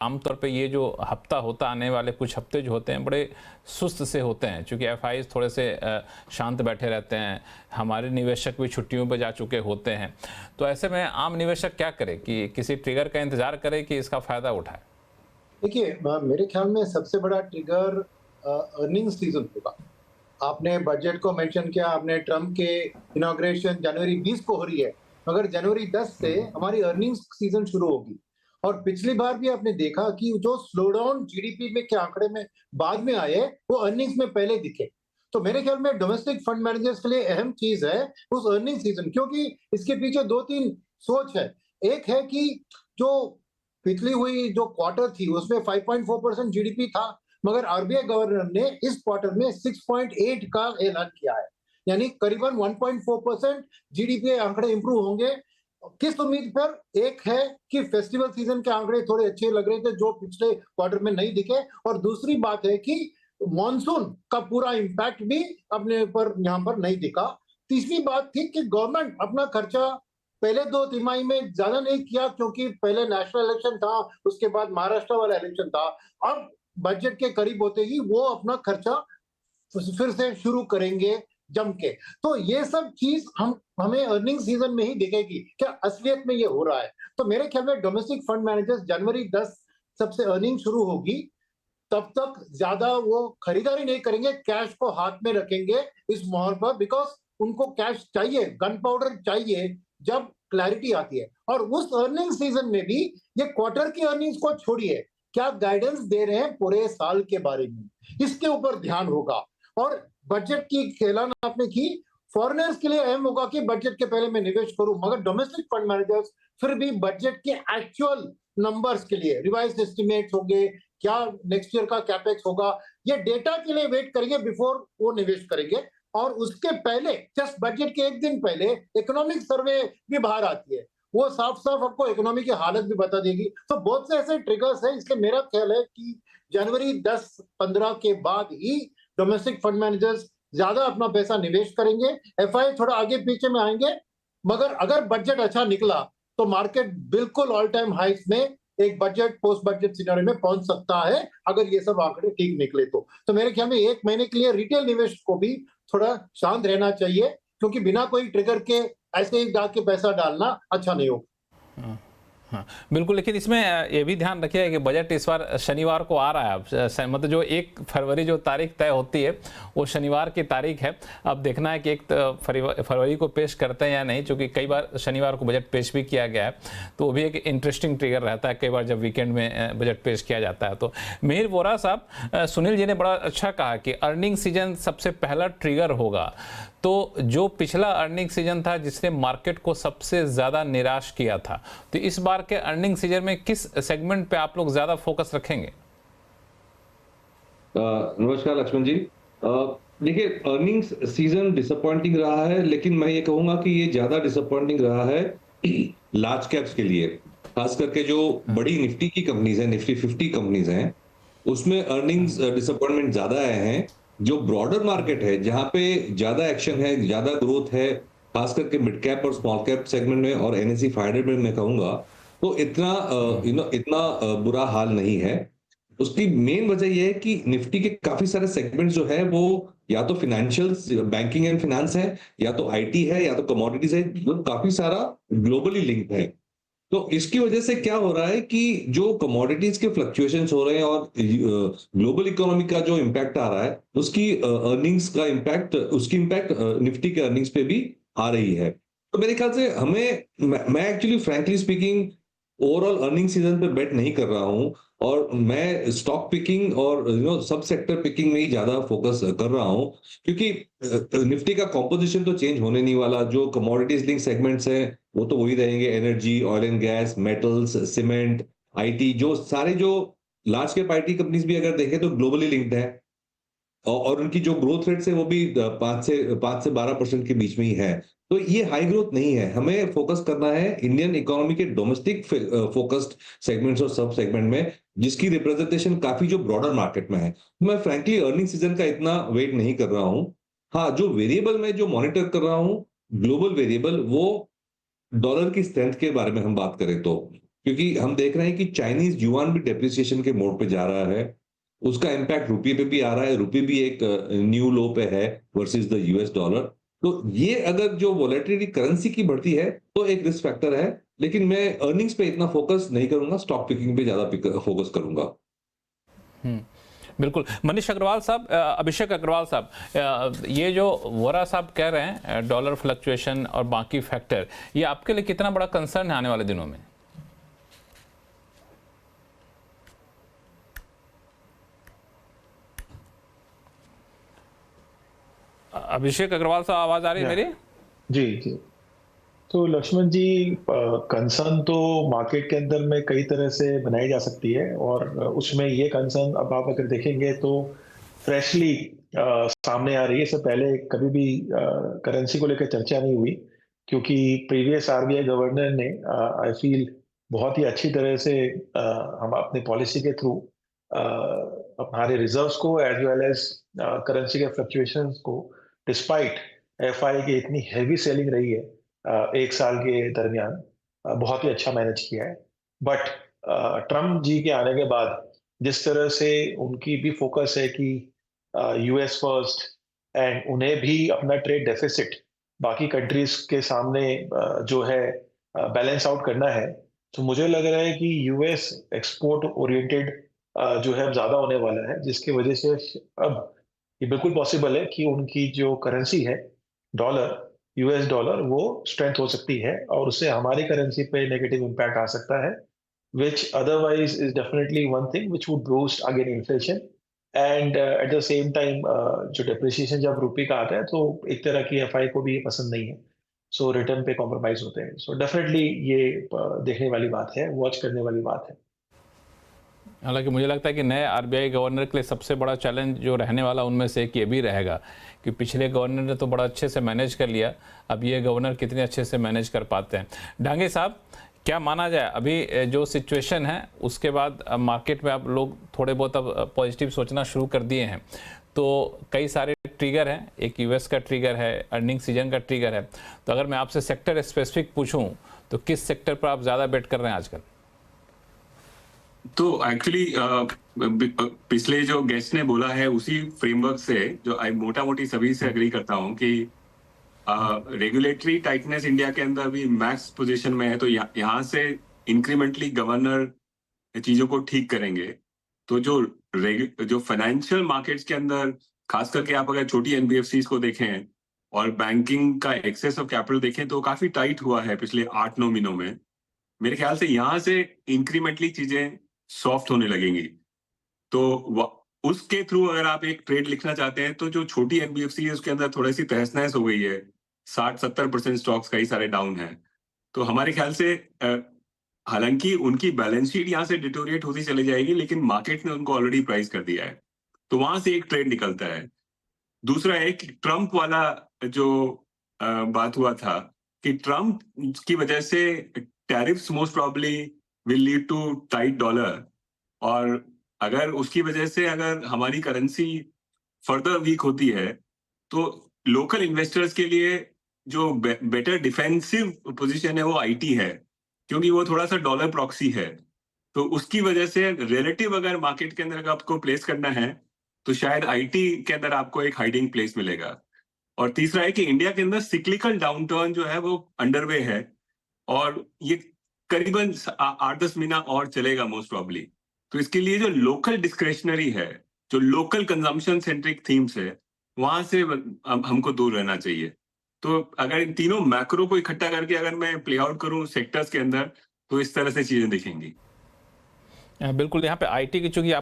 आमतौर पे ये जो हफ्ता होता आने वाले कुछ हफ्ते जो होते हैं बड़े सुस्त से होते हैं, क्योंकि एफआईज थोड़े से शांत बैठे रहते हैं, हमारे निवेशक भी छुट्टियों पर जा चुके होते हैं। तो ऐसे में आम निवेशक क्या करे कि किसी ट्रिगर का इंतजार करे कि इसका फायदा उठाए? देखिए, मेरे ख्याल में सबसे बड़ा ट्रिगर अर्निंग सीजन होगा। आपने बजट को मेंशन किया, आपने ट्रम्प के इनॉग्रेशन जनवरी 20 को हो रही है, मगर जनवरी 10 से हमारी अर्निंग्स सीजन शुरू होगी। और पिछली बार भी आपने देखा कि जो स्लोडाउन जीडीपी में के आंकड़े में बाद में आए, वो अर्निंग्स में पहले दिखे। तो मेरे ख्याल में डोमेस्टिक फंड मैनेजर्स के लिए अहम चीज है उस अर्निंग सीजन, क्योंकि इसके पीछे 2-3 सोच है। एक है कि जो पिछली हुई जो क्वार्टर थी उसमें 5.4% जीडीपी था, मगर आरबीआई गवर्नर ने इस क्वार्टर में 6.8 का ऐलान किया है, यानी करीबन 1.4% जीडीपी आंकड़े इंप्रूव होंगे। किस उम्मीद पर? एक है कि फेस्टिवल सीजन के आंकड़े थोड़े अच्छे लग रहे थे जो पिछले क्वार्टर में नहीं दिखे, और दूसरी बात है कि मॉनसून का पूरा इंपैक्ट भी अपने ऊपर यहाँ पर नहीं दिखा। तीसरी बात थी कि गवर्नमेंट अपना खर्चा पहले 2 तिमाही में ज्यादा नहीं किया, क्योंकि पहले नेशनल इलेक्शन था, उसके बाद महाराष्ट्र वाला इलेक्शन था। अब बजट के करीब होते ही वो अपना खर्चा फिर से शुरू करेंगे जम के। तो ये सब चीज हमें अर्निंग सीजन में ही दिखेगी, क्या असलियत में ये हो रहा है। तो मेरे ख्याल में डोमेस्टिक फंड मैनेजर्स जनवरी 10 सबसे अर्निंग शुरू होगी, तब तक ज्यादा वो खरीदारी नहीं करेंगे, कैश को हाथ में रखेंगे इस मोहर पर, बिकॉज उनको कैश चाहिए, गन पाउडर चाहिए जब क्लैरिटी आती है। और उस अर्निंग सीजन में भी ये क्वार्टर की अर्निंग्स को छोड़िए, क्या गाइडेंस दे रहे हैं पूरे साल के बारे में, इसके ऊपर ध्यान होगा। और बजट की ऐलान आपने की, फॉरेनर्स के लिए अहम होगा कि बजट के पहले मैं निवेश करूं, मगर डोमेस्टिक फंड मैनेजर्स फिर भी बजट के एक्चुअल नंबर्स के लिए रिवाइज एस्टिमेट्स होंगे, क्या नेक्स्ट ईयर का कैपेक्स होगा, ये डेटा के लिए वेट करेंगे बिफोर वो निवेश करेंगे। और उसके पहले, जस्ट बजट के एक दिन पहले, इकोनॉमिक सर्वे भी बाहर आती है, वो साफ साफ आपको इकोनॉमी की हालत भी बता देगी। तो बहुत से ऐसे ट्रिगर्स हैं, इसलिए मेरा ख्याल है कि जनवरी 10-15 के बाद ही डोमेस्टिक फंड मैनेजर्स ज्यादा अपना पैसा निवेश करेंगे, एफआई थोड़ा आगे पीछे में आएंगे। मगर अगर बजट अच्छा निकला तो मार्केट बिल्कुल ऑल टाइम हाइस में एक बजट पोस्ट बजट सिनेरियो में पहुंच सकता है, अगर ये सब आंकड़े ठीक निकले तो मेरे ख्याल में 1 महीने के लिए रिटेल निवेश को भी थोड़ा शांत रहना चाहिए, क्योंकि बिना कोई ट्रिगर के ऐसे ही जाके पैसा डालना अच्छा नहीं होगा। हाँ, हाँ, बिल्कुल। लेकिन इसमें ये भी ध्यान रखिए कि बजट इस बार शनिवार को आ रहा है। अब मतलब जो 1 फरवरी जो तारीख तय होती है वो शनिवार की तारीख है। अब देखना है कि 1 फरवरी को पेश करते हैं या नहीं, क्योंकि कई बार शनिवार को बजट पेश भी किया गया है, तो वो भी एक इंटरेस्टिंग ट्रिगर रहता है कई बार जब वीकेंड में बजट पेश किया जाता है। तो मिहिर वोरा साहब, सुनील जी ने बड़ा अच्छा कहा कि अर्निंग सीजन सबसे पहला ट्रिगर होगा। तो जो पिछला अर्निंग सीजन था जिसने मार्केट को सबसे ज़्यादा निराश किया था, तो इस बार के अर्निंग सीजन में किस सेगमेंट पे आप लोग ज़्यादा फोकस रखेंगे? नमस्कार लक्ष्मण जी। देखिए, अर्निंग्स सीजन डिसअपॉइंटिंग रहा है, लेकिन मैं ये कहूंगा कि ये ज्यादा डिसअपॉइंटिंग रहा है लार्ज कैप्स के लिए। खास करके जो बड़ी निफ्टी की कंपनीज हैं, निफ्टी 50 कंपनीज हैं, उसमें अर्निंग्स डिसअपॉइंटमेंट ज्यादा आए हैं। जो ब्रॉडर मार्केट है, जहां पे ज्यादा एक्शन है, ज्यादा ग्रोथ है, खास करके मिड कैप और स्मॉल कैप सेगमेंट में और एनएसई 500 में मैं कहूंगा, तो इतना इतना बुरा हाल नहीं है। उसकी मेन वजह यह है कि निफ्टी के काफी सारे सेगमेंट्स जो है वो या तो फाइनेंशियल, बैंकिंग एंड फाइनेंस है, या तो आईटी है, या तो कमोडिटीज है, जो काफी सारा ग्लोबली लिंक्ड है। तो इसकी वजह से क्या हो रहा है कि जो कमोडिटीज के फ्लक्चुएशंस हो रहे हैं और ग्लोबल इकोनॉमी का जो इम्पैक्ट आ रहा है, उसकी अर्निंग्स का इम्पैक्ट, उसकी इम्पैक्ट निफ्टी के अर्निंग्स पे भी आ रही है। तो मेरे ख्याल से मैं actually frankly speaking overall earning season पे बेट नहीं कर रहा हूं, और मैं स्टॉक पिकिंग और सब सेक्टर पिकिंग में ही ज्यादा फोकस कर रहा हूं, क्योंकि निफ्टी का कॉम्पोजिशन तो चेंज होने नहीं वाला। जो कमोडिटीज लिंक सेगमेंट्स हैं वो तो वही रहेंगे, energy, oil and gas, metals, cement, IT, जो सारे जो लार्ज कैप आईटी कंपनीज भी अगर देखें तो ग्लोबली लिंक्ड है, और उनकी जो ग्रोथ रेट है वो भी 5 से 12% के बीच में ही है। तो ये हाई ग्रोथ नहीं है। हमें फोकस करना है इंडियन इकोनॉमी के डोमेस्टिक फोकस्ड सेगमेंट्स और सब सेगमेंट में, जिसकी रिप्रेजेंटेशन काफी जो ब्रॉडर मार्केट में है। मैं फ्रैंकली अर्निंग सीजन का इतना वेट नहीं कर रहा हूं। हाँ, जो वेरिएबल मैं जो मॉनिटर कर रहा हूं, ग्लोबल वेरिएबल, वो डॉलर की स्ट्रेंथ के बारे में हम बात करें तो क्योंकि हम देख रहे हैं कि चाइनीज युआन भी डेप्रिसिएशन के मोड पे जा रहा है, उसका इम्पैक्ट रुपये पे भी आ रहा है, रुपये भी एक न्यू लो पे है वर्सेस द यूएस डॉलर। तो ये अगर जो वॉलेटिलिटी करेंसी की बढ़ती है तो एक रिस्क फैक्टर है, लेकिन मैं अर्निंग्स पे इतना फोकस नहीं करूंगा, स्टॉक पिकिंग पे ज्यादा फोकस करूंगा। बिल्कुल। मनीष अग्रवाल साहब, अभिषेक अग्रवाल साहब, ये जो वोरा साहब कह रहे हैं डॉलर फ्लक्चुएशन और बाकी फैक्टर, ये आपके लिए कितना बड़ा कंसर्न है आने वाले दिनों में? अभिषेक अग्रवाल साहब, आवाज आ रही है मेरी? जी जी। तो लक्ष्मण जी, कंसर्न तो मार्केट के अंदर में कई तरह से बनाई जा सकती है, और उसमें ये कंसर्न अब आप अगर देखेंगे तो फ्रेशली सामने आ रही है। इससे पहले कभी भी करेंसी को लेकर चर्चा नहीं हुई, क्योंकि प्रीवियस आरबीआई गवर्नर ने आई फील बहुत ही अच्छी तरह से हम अपनी पॉलिसी के थ्रू हमारे रिजर्व्स को एज वेल एज करेंसी के फ्लक्चुएशंस को, डिस्पाइट एफआई की इतनी हैवी सेलिंग रही है एक साल के दरमियान, बहुत ही अच्छा मैनेज किया है। बट ट्रम्प जी के आने के बाद जिस तरह से उनकी भी फोकस है कि यूएस फर्स्ट, एंड उन्हें भी अपना ट्रेड डेफिसिट बाकी कंट्रीज के सामने जो है बैलेंस आउट करना है, तो मुझे लग रहा है कि यूएस एक्सपोर्ट ओरिएंटेड जो है अब ज्यादा होने वाला है, जिसकी वजह से अब ये बिल्कुल पॉसिबल है कि उनकी जो करेंसी है डॉलर, यूएस डॉलर, वो स्ट्रेंथ हो सकती है, और उससे हमारी करेंसी पे नेगेटिव इम्पैक्ट आ सकता है, which otherwise is definitely one thing which would boost again inflation, and at the same time जो depreciation जब रुपये का आता है तो एक तरह की एफआई को भी ये पसंद नहीं है, सो रिटर्न पे कॉम्प्रोमाइज होते हैं। सो डेफिनेटली ये देखने वाली बात है, वॉच करने वाली बात है। हालांकि मुझे लगता है कि नए आरबीआई गवर्नर के लिए सबसे बड़ा चैलेंज जो रहने वाला उनमें से एक ये भी रहेगा कि पिछले गवर्नर ने तो बड़ा अच्छे से मैनेज कर लिया, अब ये गवर्नर कितने अच्छे से मैनेज कर पाते हैं। डांगे साहब, क्या माना जाए अभी जो सिचुएशन है उसके बाद मार्केट में अब लोग थोड़े बहुत अब पॉजिटिव सोचना शुरू कर दिए हैं, तो कई सारे ट्रिगर हैं, एक यूएस का ट्रिगर है, अर्निंग सीजन का ट्रिगर है, तो अगर मैं आपसे सेक्टर स्पेसिफिक पूछूं तो किस सेक्टर पर आप ज़्यादा बेट कर रहे हैं आजकल? तो एक्चुअली पिछले जो गेस्ट ने बोला है उसी फ्रेमवर्क से जो मोटा मोटी सभी से एग्री करता हूं कि रेगुलेटरी टाइटनेस इंडिया के अंदर भी मैक्स पोजीशन में है, तो यहाँ से इंक्रीमेंटली गवर्नर चीजों को ठीक करेंगे। तो जो फाइनेंशियल मार्केट्स के अंदर खास करके आप अगर छोटी एनबीएफसीज को देखें और बैंकिंग का एक्सेस ऑफ कैपिटल देखें तो काफी टाइट हुआ है पिछले 8-9 महीनों में। मेरे ख्याल से यहाँ से इंक्रीमेंटली चीजें सॉफ्ट होने लगेंगी, तो उसके थ्रू अगर आप एक ट्रेड लिखना चाहते हैं तो जो छोटी एनबीएफसी है उसके अंदर थोड़ी सी तहस नहस हो गई है, 60-70% स्टॉक्स कई सारे डाउन हैं। तो हमारे ख्याल से हालांकि उनकी बैलेंस शीट यहाँ से डिटोरिएट होती चली जाएगी, लेकिन मार्केट ने उनको ऑलरेडी प्राइस कर दिया है, तो वहां से एक ट्रेड निकलता है। दूसरा है कि ट्रम्प वाला जो बात हुआ था कि ट्रम्प की वजह से tariffs most probably will lead to tight dollar, और अगर उसकी वजह से अगर हमारी करेंसी फर्दर वीक होती है तो लोकल इन्वेस्टर्स के लिए जो बेटर डिफेंसिव पोजीशन है वो आईटी है, क्योंकि वो थोड़ा सा डॉलर प्रॉक्सी है। तो उसकी वजह से रिलेटिव अगर मार्केट के अंदर आपको प्लेस करना है तो शायद आईटी के अंदर आपको एक हाइडिंग प्लेस मिलेगा। और तीसरा है कि इंडिया के अंदर सिक्लिकल डाउनटर्न जो है वो अंडरवे है, और ये करीबन 8-10 महीना और चलेगा मोस्ट प्रॉब्ली। तो इसके लिए जो लोकल डिस्क्रेशनरी है, जो लोकल कंजम्पशन सेंट्रिक थीम्स है, वहां से हमको दूर रहना चाहिए। तो अगर इन तीनों मैक्रो को इकट्ठा करके अगर मैं प्ले आउट करूं सेक्टर्स के अंदर तो इस तरह से चीजें दिखेंगी। बिल्कुल, यहाँ पे आईटी की चूंकि